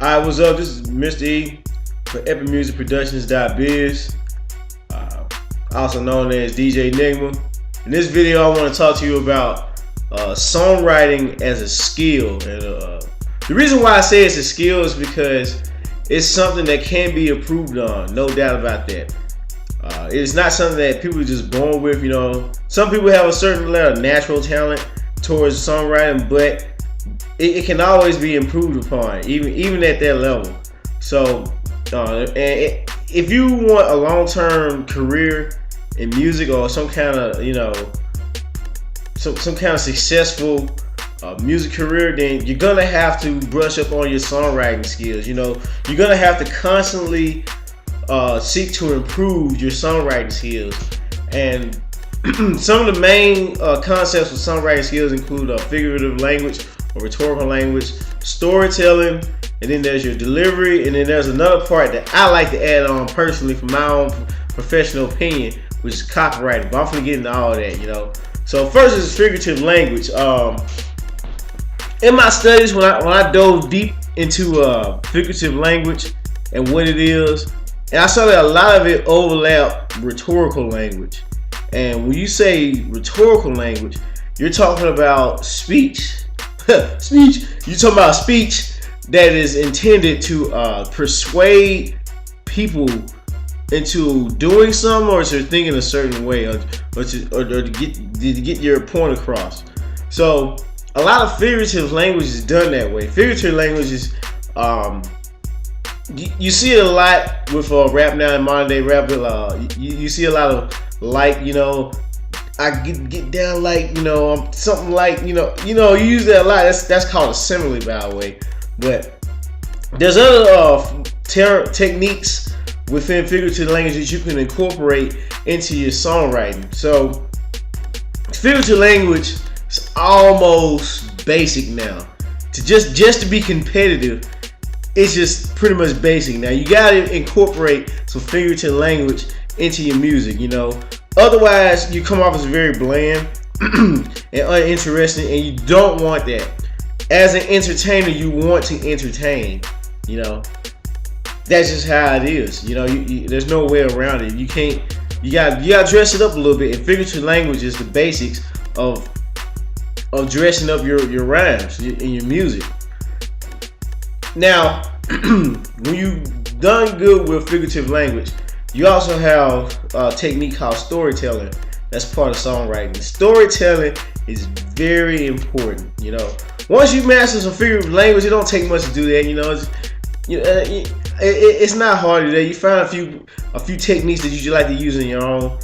Alright, what's up? This is Mr. E for epicmusicproductions.biz, also known as DJ Niggma. In this video, I want to talk to you about songwriting as a skill. And the reason why I say it's a skill is because it's something that can be improved on, no doubt about that. It's not something that people are just born with. You know, some people have a certain level of natural talent towards songwriting, but it can always be improved upon, even at that level. So, if you want a long-term career in music or some kind of, some kind of successful music career, then you're gonna have to brush up on your songwriting skills. You know, you're gonna have to constantly seek to improve your songwriting skills. And some of the main concepts of songwriting skills include figurative language or rhetorical language, storytelling, and then there's your delivery, and then there's another part that I like to add on personally from my own professional opinion, which is copywriting. But I'm gonna get into all of that, you know. So first is figurative language. In my studies, when I dove deep into figurative language and what it is, and I saw that a lot of it overlapped rhetorical language. And when you say rhetorical language, you're talking about speech. You're talking about speech that is intended to persuade people into doing something, or to thinking a certain way, or to get your point across. So a lot of figurative language is done that way. Figurative language is you see it a lot with rap now, in modern day rap. You see a lot of, like, you know, I get down like, you know, I'm something like, you use that a lot. That's called a simile, by the way. But there's other techniques within figurative language that you can incorporate into your songwriting. So figurative language is almost basic now. To just to be competitive, it's just pretty much basic now. You gotta incorporate some figurative language into your music, you know. Otherwise, you come off as very bland and uninteresting, and you don't want that. As an entertainer, you want to entertain, you know. That's just how it is, you know. There's no way around it. You gotta dress it up a little bit. And figurative language is the basics of dressing up your rhymes in your music. Now, when you done good with figurative language, you also have a technique called storytelling. That's part of songwriting. Storytelling is very important. You know, once you master some figurative language, it don't take much to do that. You know, it's not hard to do that. You find a few techniques that you like to use on your own.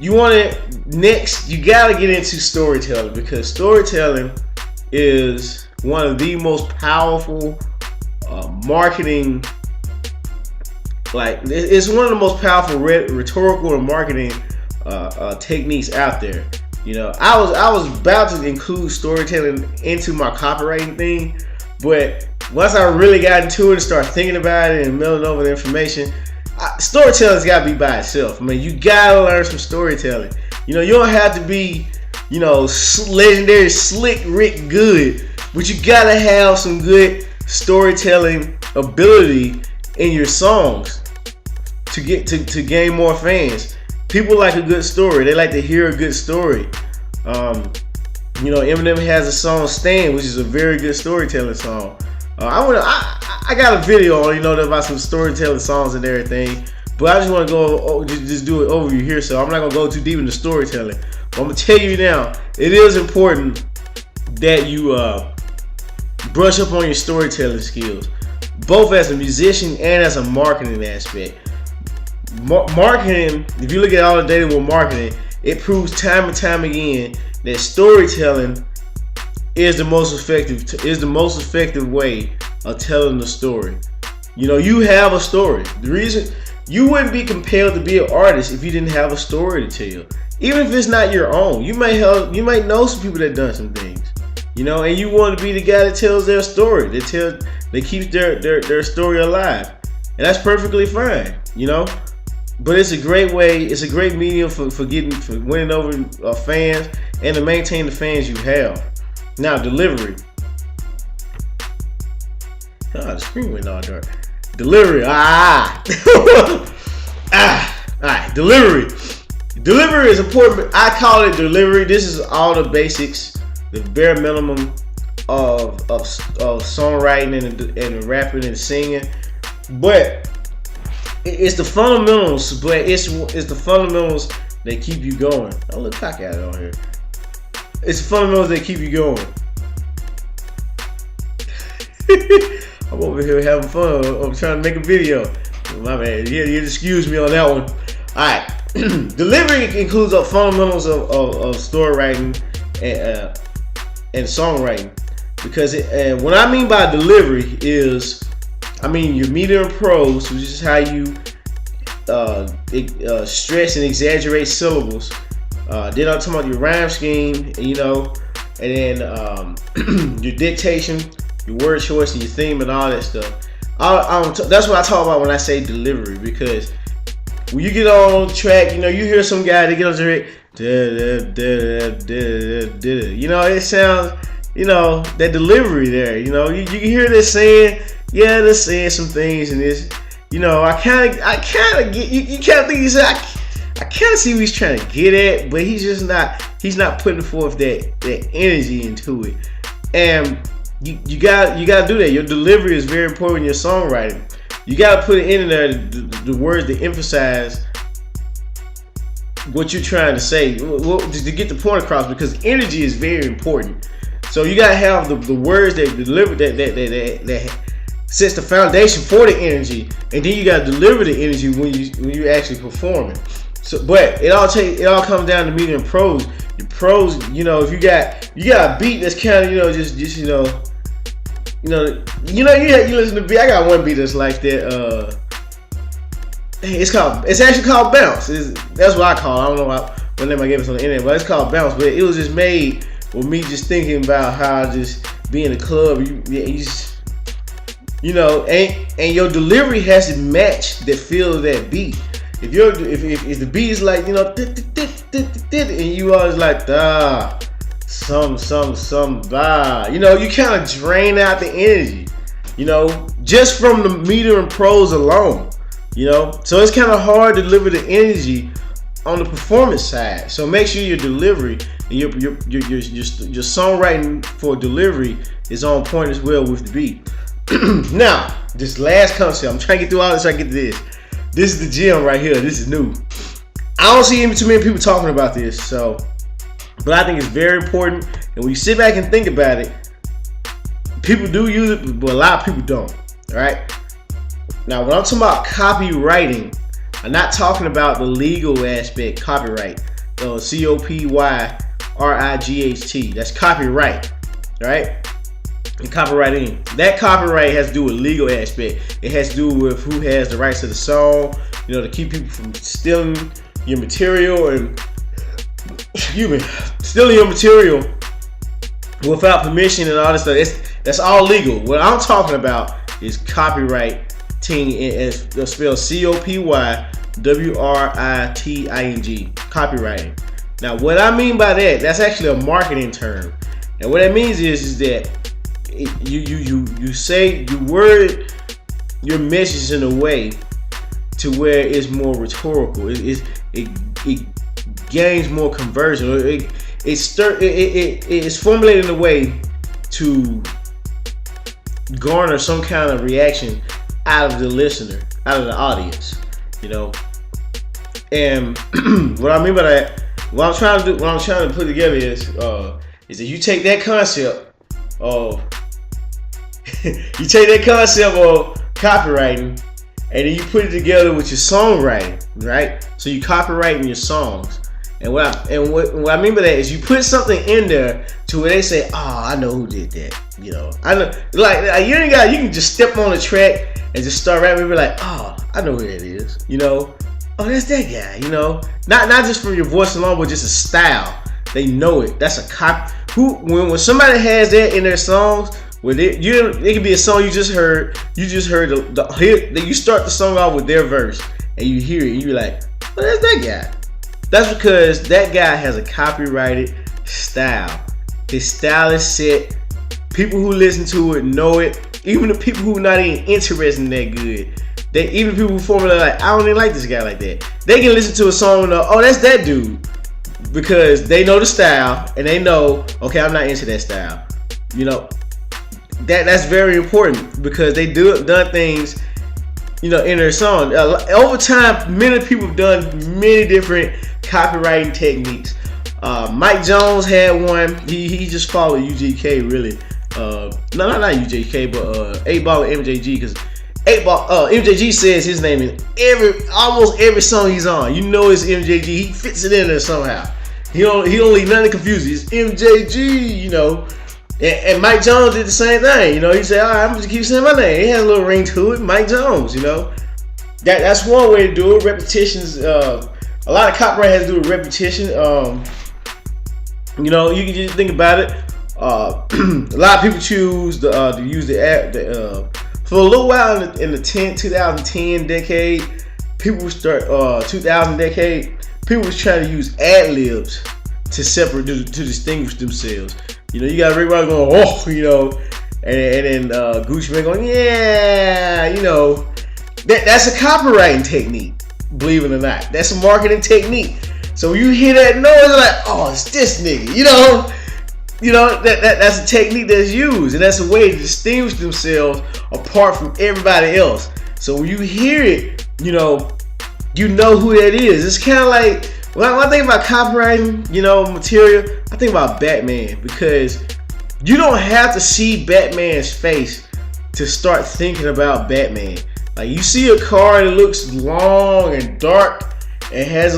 You want it next. You gotta get into storytelling, because storytelling is one of the most powerful marketing. Like, it's one of the most powerful rhetorical and marketing techniques out there. You know, I was about to include storytelling into my copywriting thing, but once I really got into it and started thinking about it and milling over the information, storytelling's got to be by itself. I mean, you gotta learn some storytelling. You know, you don't have to be, you know, legendary Slick Rick good, but you gotta have some good storytelling ability in your songs to get to gain more fans. People like a good story. They like to hear a good story. You know, Eminem has a song "Stand," which is a very good storytelling song. I got a video on, about some storytelling songs and everything, but I just want to go just do an overview here, so I'm not gonna go too deep into storytelling. But I'm gonna tell you now, it is important that you brush up on your storytelling skills, both as a musician and as a marketing aspect. Marketing, if you look at all the data with marketing, it proves time and time again that storytelling is the most effective way of telling the story. You know, you have a story. The reason you wouldn't be compelled to be an artist if you didn't have a story to tell. Even if it's not your own, you might know some people that done some things, and you want to be the guy that tells their story, that keeps their story alive, and that's perfectly fine, But it's a great way. It's a great medium for winning over fans and to maintain the fans you have. Now, delivery. the screen went all dark. Delivery. Alright, delivery. Delivery is important. I call it delivery. This is all the basics, the bare minimum of songwriting and rapping and singing. But it's the fundamentals. But it's the fundamentals that keep you going. Don't look cocky out on here. It's the fundamentals that keep you going. I'm over here having fun. I'm trying to make a video. My bad. Yeah, you excuse me on that one. Alright. Delivery includes the fundamentals of story writing and songwriting. Because what I mean by delivery is, I mean your meter and prose, which is how you stress and exaggerate syllables. Then I'm talking about your rhyme scheme, and then your dictation, your word choice, and your theme, and all that stuff. That's what I talk about when I say delivery, because when you get on the track, you hear some guy that get on the track, it sounds, that delivery there, you can hear this saying, yeah, they're saying some things, and this, I kind of get, you kind of think he's like, I kind of see what he's trying to get at, but he's not putting forth that energy into it. And you got to do that. Your delivery is very important in your songwriting. You got to put it in there, the words that emphasize what you're trying to say, to get the point across, because energy is very important. So you got to have the words that deliver that sets the foundation for the energy, and then you got to deliver the energy when you actually performing. So, but it all comes down to meter and prose. Your prose, if you got a beat that's kind of you listen to beat. I got one beat that's like that. It's actually called Bounce. That's what I call it. I don't know what name I gave it on the internet, but it's called Bounce. But it was just made with me just thinking about how I just be in the club. And your delivery has to match the feel of that beat. If the beat is like, and you always like some you kind of drain out the energy, just from the meter and prose alone, so it's kind of hard to deliver the energy on the performance side. So make sure your delivery and your songwriting for delivery is on point as well with the beat. Now, this last concept, I'm trying to get through all this so I get to this. This is the gem right here. This is new. I don't see too many people talking about this, but I think it's very important. And when you sit back and think about it, people do use it, but a lot of people don't. All right. Now, when I'm talking about copywriting, I'm not talking about the legal aspect. Copyright, COPYRIGHT. That's copyright. All right. And copywriting. That copyright has to do with legal aspect. It has to do with who has the rights to the song, to keep people from stealing your material and stealing your material without permission and all this stuff. That's all legal. What I'm talking about is copywriting, as spelled COPYWRITING. Copywriting. Now, what I mean by that's actually a marketing term. And what that means is that you say, you word your message in a way to where it's more rhetorical. It gains more conversion. It's formulated in a way to garner some kind of reaction out of the listener, out of the audience. And what I mean by that, what I'm trying to put together is that you take that concept of copywriting, and then you put it together with your songwriting, right? So you copywriting your songs, and what I mean by that is you put something in there to where they say, "Oh, I know who did that." I know, like you can just step on the track and just start rapping and be like, "Oh, I know who that is." Oh, that's that guy. Not just from your voice alone, but just a style. They know it. That's a cop. When somebody has that in their songs. It could be a song you just heard. You just heard you start the song off with their verse, and you hear it, and you're like, "Oh, that's that guy." That's because that guy has a copyrighted style. His style is set. People who listen to it know it. even the people who not even interested in that good, even people who formally like, I don't even like this guy like that, they can listen to a song and know, oh, that's that dude, because they know the style and they know, okay, I'm not into that style. You know, that's very important because they done things, you know, in their song. Over time, many people have done many different copywriting techniques. Mike Jones had one. He just followed UGK really. No, not UGK, but 8Ball and MJG, because 8Ball, MJG says his name in almost every song he's on. You know it's MJG. He fits it in there somehow. He don't leave nothing confused. It's MJG, you know. And Mike Jones did the same thing. You know, he said, all right, I'm just keep saying my name. It has a little ring to it. Mike Jones, you know. That's one way to do it. Repetitions. A lot of copyright has to do with repetition. You know, you can just think about it. A lot of people choose to use the app. For a little while in the 2010 decade, people would start 2000 decade. People was trying to use ad libs to distinguish themselves. You know, you got Rick Ross going, oh, you know, and then Gucci Mane going, yeah, you know, that's a copywriting technique. Believe it or not, that's a marketing technique. So when you hear that noise, you're like, oh, it's this nigga. You know that's a technique that's used, and that's a way to distinguish themselves apart from everybody else. So when you hear it, you know who that is. It's kind of like when I think about copywriting, you know, material, I think about Batman, because you don't have to see Batman's face to start thinking about Batman. Like, you see a car that looks long and dark and has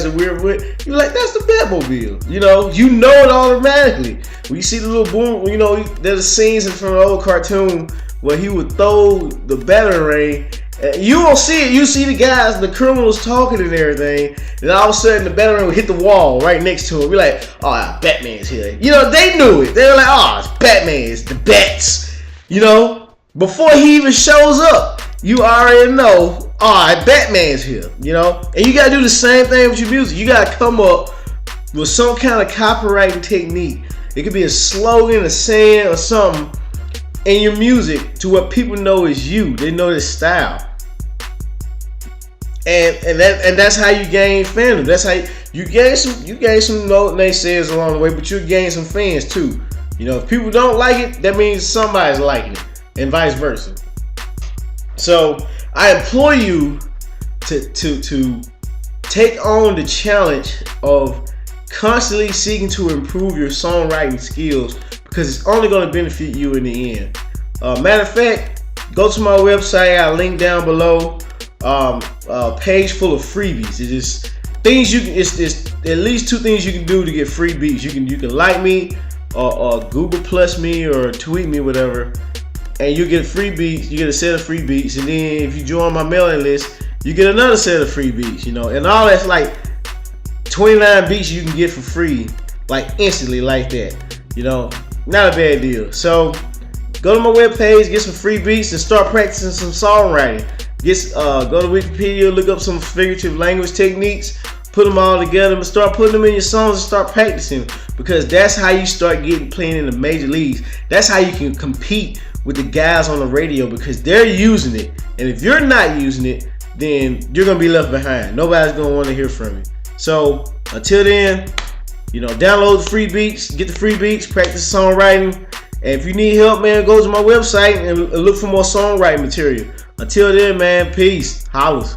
a weird wood, you're like, that's the Batmobile. You know it automatically. When you see the little boom, you know, there's scenes from an old cartoon where he would throw the battering ring. You don't see it. You see the guys, the criminals talking and everything, and all of a sudden the battering would hit the wall right next to him. You're like, oh, Batman's here. You know, they knew it. They were like, oh, it's Batman. It's the Bats. You know, before he even shows up, you already know, oh, Batman's here. You know, and you gotta do the same thing with your music. You gotta come up with some kind of copywriting technique. It could be a slogan, a saying, or something in your music to what people know is you. They know this style. And that's how you gain fandom. That's how you gain some naysayers along the way, but you gain some fans too. You know, if people don't like it, that means somebody's liking it, and vice versa. So I implore you to take on the challenge of constantly seeking to improve your songwriting skills, because it's only going to benefit you in the end. Matter of fact, go to my website. I link down below. A page full of freebies. It's just things you can. It's at least 2 things you can do to get free beats. You can like me, or Google plus me, or tweet me, whatever, and you get free beats. You get a set of free beats, and then if you join my mailing list, you get another set of free beats. You know, and all that's like 29 beats you can get for free, like instantly, like that. You know, not a bad deal. So go to my webpage, get some free beats, and start practicing some songwriting. Go to Wikipedia, look up some figurative language techniques, put them all together, and start putting them in your songs and start practicing, because that's how you start playing in the major leagues. That's how you can compete with the guys on the radio, because they're using it. And if you're not using it, then you're going to be left behind. Nobody's going to want to hear from you. So until then, you know, download the free beats, get the free beats, practice songwriting. And if you need help, man, go to my website and look for more songwriting material. Until then, man, peace. Holla.